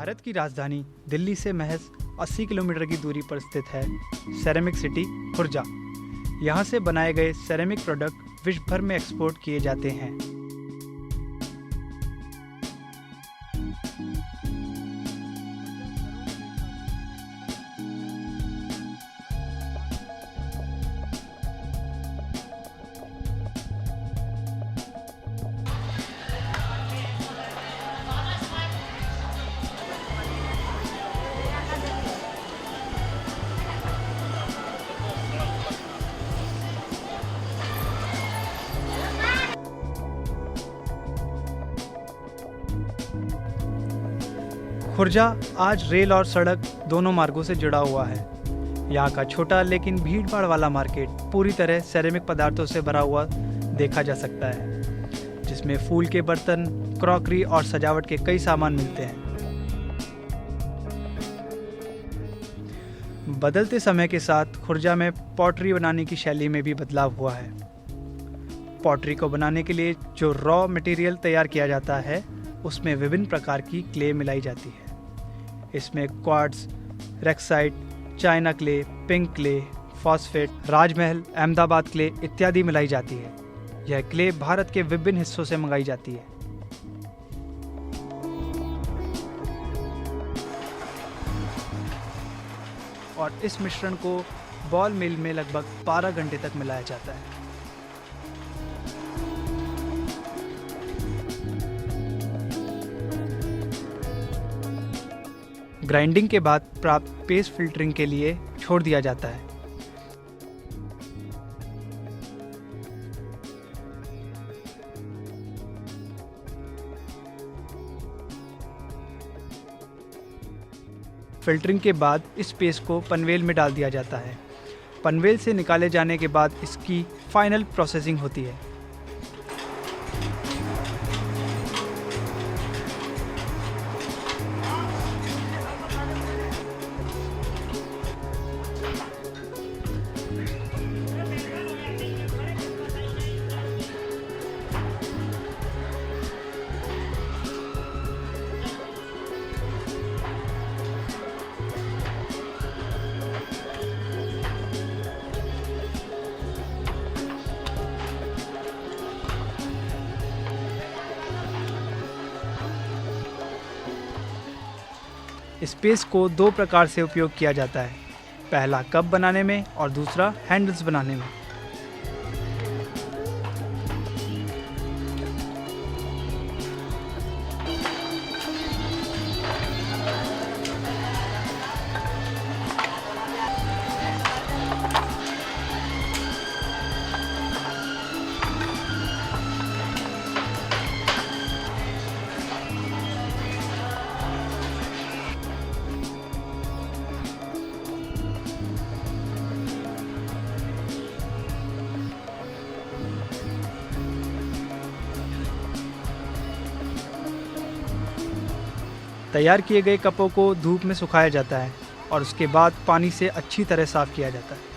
भारत की राजधानी दिल्ली से महज 80 किलोमीटर की दूरी पर स्थित है सेरेमिक सिटी खुर्जा। यहाँ से बनाए गए सेरेमिक प्रोडक्ट विश्व भर में एक्सपोर्ट किए जाते हैं। खुर्जा आज रेल और सड़क दोनों मार्गों से जुड़ा हुआ है। यहाँ का छोटा लेकिन भीड़भाड़ वाला मार्केट पूरी तरह सेरेमिक पदार्थों से भरा हुआ देखा जा सकता है, जिसमें फूल के बर्तन, क्रॉकरी और सजावट के कई सामान मिलते हैं। बदलते समय के साथ खुर्जा में पॉटरी बनाने की शैली में भी बदलाव हुआ है। पॉटरी को बनाने के लिए जो रॉ मटेरियल तैयार किया जाता है, उसमें विभिन्न प्रकार की क्ले मिलाई जाती है। इसमें क्वार्ट्ज, रेक्साइट, China clay, pink clay, phosphate, Rajmahal, Ahmedabad clay इत्यादि मिलाई जाती है। यह क्ले भारत के विभिन्न हिस्सों से मंगाई जाती है। और इस मिश्रण को बॉल मिल में लगभग 12 घंटे तक मिलाया जाता है। ग्राइंडिंग के बाद प्राप्त पेस्ट फिल्टरिंग के लिए छोड़ दिया जाता है। फिल्टरिंग के बाद इस पेस्ट को पनवेल में डाल दिया जाता है। पनवेल से निकाले जाने के बाद इसकी फाइनल प्रोसेसिंग होती है। इस पेस्ट को दो प्रकार से उपयोग किया जाता है। पहला कप बनाने में और दूसरा हैंडल्स बनाने में। तैयार किए गए कपों को धूप में सुखाया जाता है और उसके बाद पानी से अच्छी तरह साफ किया जाता है।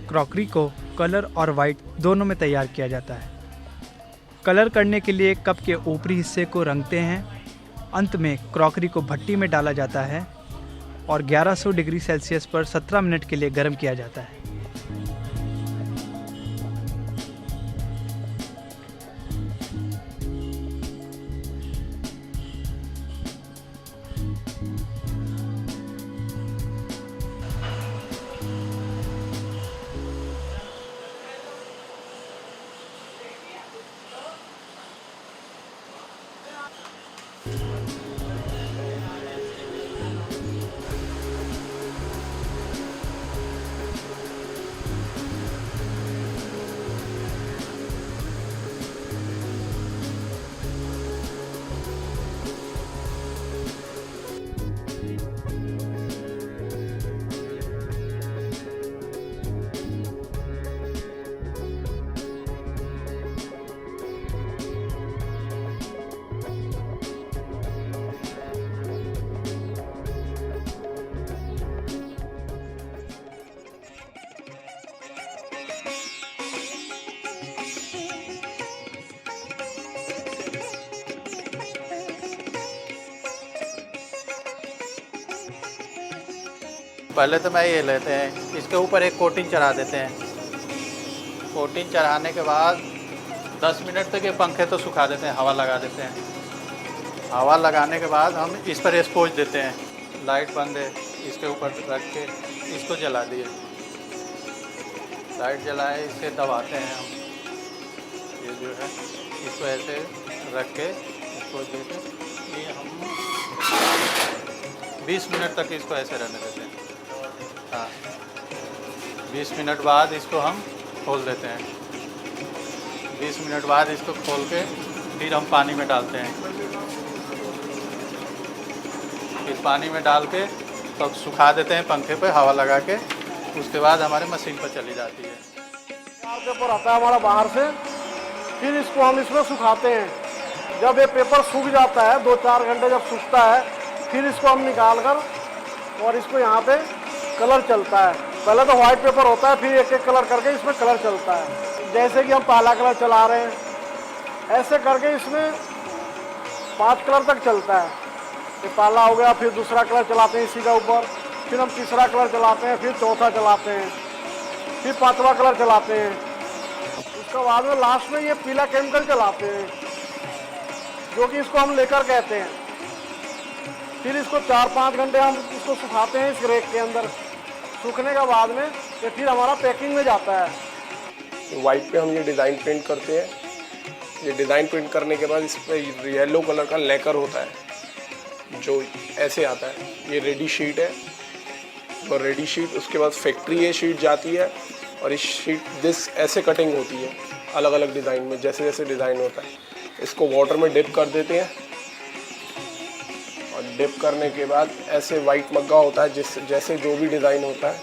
क्रॉकरी को कलर और वाइट दोनों में तैयार किया जाता है। कलर करने के लिए कप के ऊपरी हिस्से को रंगते हैं। अंत में क्रॉकरी को भट्टी में डाला जाता है और 1100 डिग्री सेल्सियस पर 17 मिनट के लिए गर्म किया जाता है। पहले तो मैं ये लेते हैं, इसके ऊपर एक कोटिंग चढ़ा देते हैं। कोटिंग चढ़ाने के बाद 10 मिनट तक ये पंखे तो सुखा देते हैं, हवा लगा देते हैं। हवा लगाने के बाद हम इस पर एक्सपोज देते हैं। लाइट बंद है, इसके ऊपर रख के इसको जला दिए। लाइट जलाए, इसे दबाते हैं हम। ये जो है इसको ऐसे रख के इसको देते, ये हम 20 मिनट तक इसको ऐसे रहने देते हैं। हाँ, 20 मिनट बाद इसको हम खोल देते हैं। 20 मिनट बाद इसको खोल के फिर हम पानी में डालते हैं। फिर पानी में डाल के तब सुखा देते हैं पंखे पे हवा लगा के। उसके बाद हमारे मशीन पर चली जाती है। पेपर आता है हमारा बाहर से, फिर इसको हम इसमें सुखाते हैं। जब ये पेपर सूख जाता है, 2-4 घंटे जब सूखता है, फिर इसको हम निकाल कर और इसको यहाँ पे कलर चलता है। पहले तो वाइट पेपर होता है, फिर एक एक कलर करके इसमें कलर चलता है। जैसे कि हम पहला कलर चला रहे हैं, ऐसे करके इसमें 5 कलर तक चलता है। ये पहला हो गया, फिर दूसरा कलर चलाते हैं इसी का ऊपर, फिर हम तीसरा कलर चलाते हैं, फिर चौथा चलाते हैं, फिर 5वां कलर चलाते हैं। उसके बाद में लास्ट में ये पीला केमिकल चलाते हैं, जो कि इसको हम लेकर कहते हैं। फिर इसको 4-5 घंटे हम इसको सुखाते हैं इस रेक के अंदर। सूखने के बाद में ये फिर हमारा पैकिंग में जाता है। वाइट पे हम ये डिज़ाइन पेंट करते हैं। ये डिज़ाइन पेंट करने के बाद इस पर येलो कलर का लेकर होता है जो ऐसे आता है। ये रेडी शीट है और रेडी शीट उसके बाद फैक्ट्री ये शीट जाती है और इस शीट दिस ऐसे कटिंग होती है अलग अलग डिज़ाइन में, जैसे जैसे डिज़ाइन होता है। इसको वाटर में डिप कर देते हैं और डिप करने के बाद ऐसे वाइट मग्गा होता है जिस जैसे जो भी डिज़ाइन होता है,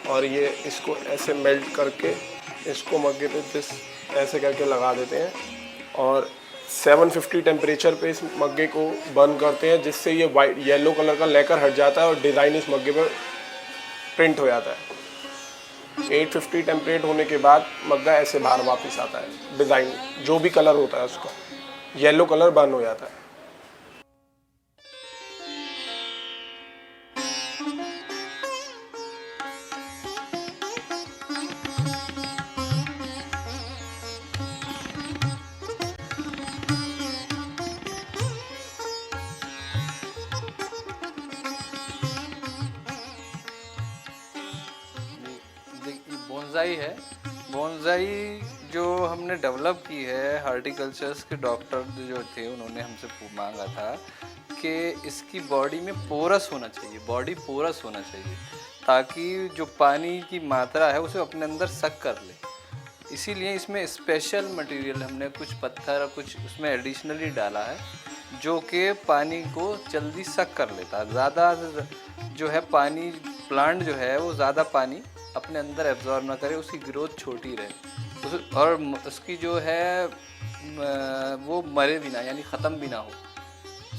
और ये इसको ऐसे मेल्ट करके इसको मग्गे पे दिस ऐसे करके लगा देते हैं और 750 टेम्परेचर पे इस मग्गे को बर्न करते हैं, जिससे ये वाइट येलो कलर का लेकर हट जाता है और डिज़ाइन इस मग्गे पे प्रिंट हो जाता है। 850 टेम्परेट होने के बाद मग्गा ऐसे बाहर वापस आता है। डिज़ाइन जो भी कलर होता है उसका येलो कलर बर्न हो जाता है। बोनसाई है। बोनसाई जो हमने डेवलप की है, हॉर्टिकल्चर्स के डॉक्टर जो थे उन्होंने हमसे मांगा था कि इसकी बॉडी में पोरस होना चाहिए, बॉडी पोरस होना चाहिए, ताकि जो पानी की मात्रा है उसे अपने अंदर सक कर ले। इसीलिए इसमें स्पेशल मटेरियल हमने कुछ पत्थर कुछ उसमें एडिशनली डाला है जो कि पानी को जल्दी सक कर लेता है। ज़्यादा जो है पानी प्लांट जो है वो ज़्यादा पानी अपने अंदर एब्जॉर्ब ना करे, उसकी ग्रोथ छोटी रहे और उसकी जो है वो मरे भी ना, यानी ख़त्म भी ना हो,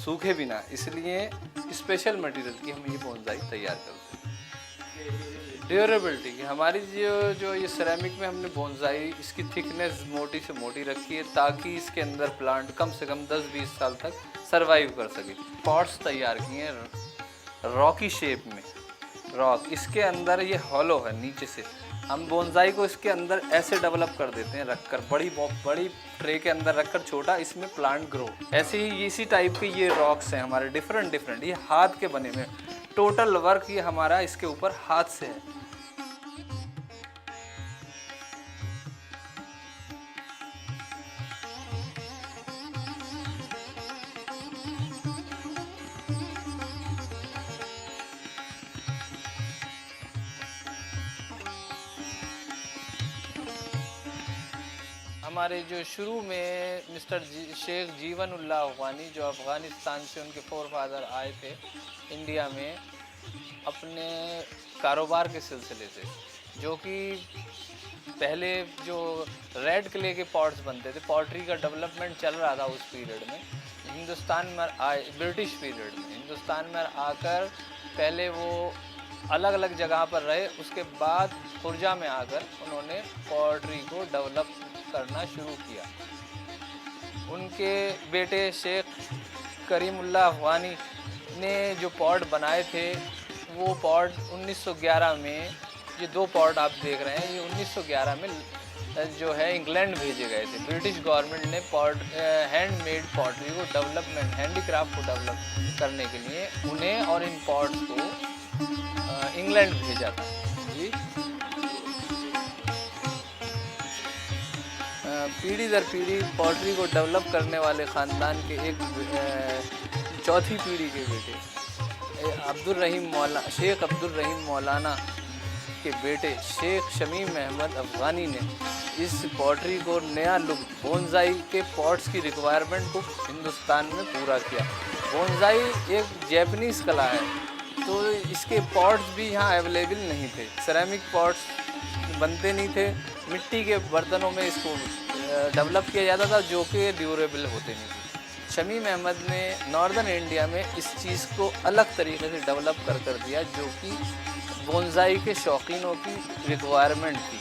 सूखे भी ना। इसलिए स्पेशल मटेरियल की हम ये बोनसाई तैयार करते हैं। ड्यूरेबिलिटी की हमारी जो ये सिरेमिक में हमने बोनसाई इसकी थिकनेस मोटी से मोटी रखी है ताकि इसके अंदर प्लांट कम से कम 10-20 साल तक सरवाइव कर सके। पॉट्स तैयार किए हैं रॉकी शेप में, रॉक इसके अंदर ये हॉलो है नीचे से। हम बोनसाई को इसके अंदर ऐसे डेवलप कर देते हैं, रखकर बड़ी ट्रे के अंदर रखकर छोटा इसमें प्लांट ग्रो। ऐसे ही इसी टाइप के ये रॉक्स हैं हमारे डिफरेंट। ये हाथ के बने हुए, टोटल वर्क ये हमारा इसके ऊपर हाथ से है। हमारे जो शुरू में मिस्टर शेख जीवनुल्लाह अफ़गानी जो अफ़गानिस्तान से उनके फोरफादर आए थे इंडिया में अपने कारोबार के सिलसिले से, जो कि पहले जो रेड क्ले के पॉट्स बनते थे, पॉटरी का डेवलपमेंट चल रहा था उस पीरियड में। हिंदुस्तान में आए, ब्रिटिश पीरियड में हिंदुस्तान में आकर पहले वो अलग अलग जगह पर रहे, उसके बाद खुर्जा में आकर उन्होंने पॉटरी को डेवलप करना शुरू किया। उनके बेटे शेख करीमुल्लाह अफ़गानी ने जो पॉट बनाए थे वो पॉट 1911 में, ये 2 पॉट आप देख रहे हैं, ये 1911 में जो है इंग्लैंड भेजे गए थे। ब्रिटिश गवर्नमेंट ने हैंडमेड पॉटरी को डेवलपमेंट, हैंडीक्राफ्ट को डेवलप करने के लिए उन्हें और इन पॉट्स को इंग्लैंड भेजा था जी। पीढ़ी दर पीढ़ी पॉटरी को डेवलप करने वाले ख़ानदान के एक चौथी पीढ़ी के बेटे शेख अब्दुल रहीम मौलाना के बेटे शेख शमीम अहमद अफ़गानी ने इस पॉटरी को नया लुक बोनसाई के पॉट्स की रिक्वायरमेंट को हिंदुस्तान में पूरा किया। बोनसाई एक जैपनीज़ कला है, तो इसके पॉट्स भी यहाँ अवेलेबल नहीं थे, सेरेमिक पॉट्स बनते नहीं थे, मिट्टी के बर्तनों में इसको डेवलप किया जाता था जो कि ड्यूरेबल होते नहीं थे। शमीम अहमद ने नॉर्दर्न इंडिया में इस चीज़ को अलग तरीके से डेवलप कर दिया जो कि बोनसाई के शौकीनों की रिक्वायरमेंट थी।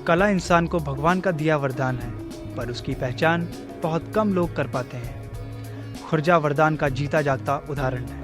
कला इंसान को भगवान का दिया वरदान है, पर उसकी पहचान बहुत कम लोग कर पाते हैं। खुर्जा वरदान का जीता जागता उदाहरण है।